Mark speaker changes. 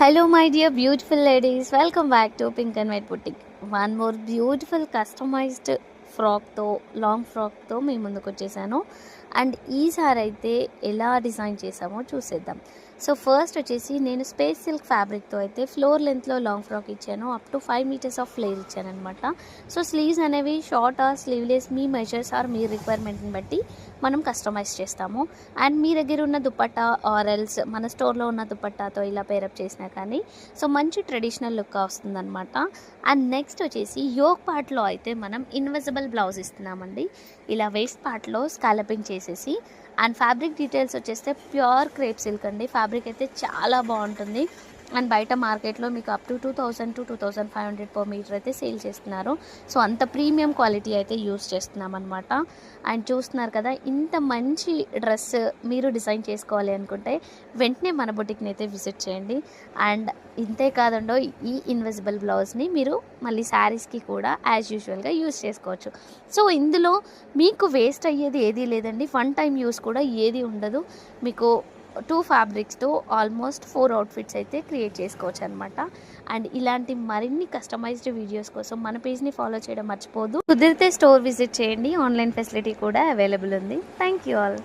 Speaker 1: Hello, my dear beautiful ladies. Welcome back to Pink and White Boutique. One more beautiful customized ఫ్రాక్తో long ఫ్రాక్తో మీ ముందుకు వచ్చేసాను. And ఈసారి అయితే ఎలా డిజైన్ చేసామో చూసేద్దాం. సో ఫస్ట్ వచ్చేసి నేను స్పేస్ సిల్క్ ఫ్యాబ్రిక్తో అయితే ఫ్లోర్ లెంత్లో లాంగ్ ఫ్రాక్ ఇచ్చాను. Up to 5 metres of flare ఇచ్చాను అనమాట. సో స్లీవ్స్ అనేవి షార్ట్ ఆర్ స్లీవ్లెస్ మీ మెజర్స్ ఆర్ మీ రిక్వైర్మెంట్ని బట్టి మనం కస్టమైజ్ చేస్తాము. అండ్ మీ దగ్గర ఉన్న దుపట్టా ఆర్ ఎల్స్ మన స్టోర్లో ఉన్న దుపట్టాతో ఇలా పేరప్ చేసినా కానీ సో మంచి ట్రెడిషనల్ లుక్ వస్తుందన్నమాట. అండ్ నెక్స్ట్ వచ్చేసి యోక్ పార్ట్లో అయితే మనం ఇన్విజిబుల్ బ్లౌజ్ ఇస్తున్నామండి. ఇలా వేస్ట్ పార్ట్లో స్కాలపింగ్ చేసేసి అండ్ ఫ్యాబ్రిక్ డీటెయిల్స్ వచ్చేస్తే ప్యూర్ క్రేప్ సిల్క్ అండి. ఫ్యాబ్రిక్ అయితే చాలా బాగుంటుంది. అండ్ బయట మార్కెట్లో మీకు up to 2000 to 2500 per metre అయితే సేల్ చేస్తున్నారు. సో అంత ప్రీమియం క్వాలిటీ అయితే యూస్ చేస్తున్నాం అనమాట. అండ్ చూస్తున్నారు కదా, ఇంత మంచి డ్రెస్ మీరు డిజైన్ చేసుకోవాలి అనుకుంటే వెంటనే మన బొటిక్ని అయితే విజిట్ చేయండి. అండ్ ఇంతే కాదండో, ఈ ఇన్విజిబుల్ బ్లౌజ్ని మీరు మళ్ళీ శారీస్కి కూడా యాజ్ యూజువల్గా యూజ్ చేసుకోవచ్చు. సో ఇందులో మీకు వేస్ట్ అయ్యేది ఏదీ లేదండి. 1 టైం యూస్ కూడా ఏది ఉండదు. మీకు 2 ఫ్యాబ్రిక్స్తో ఆల్మోస్ట్ 4 అవుట్ఫిట్స్ అయితే క్రియేట్ చేసుకోవచ్చు అనమాట. అండ్ ఇలాంటి మరిన్ని కస్టమైజ్డ్ వీడియోస్ కోసం మన పేజ్ని ఫాలో చేయడం మర్చిపోదు. కుదిరితే స్టోర్ విజిట్ చేయండి. ఆన్లైన్ ఫెసిలిటీ కూడా అవైలబుల్ ఉంది. Thank you all.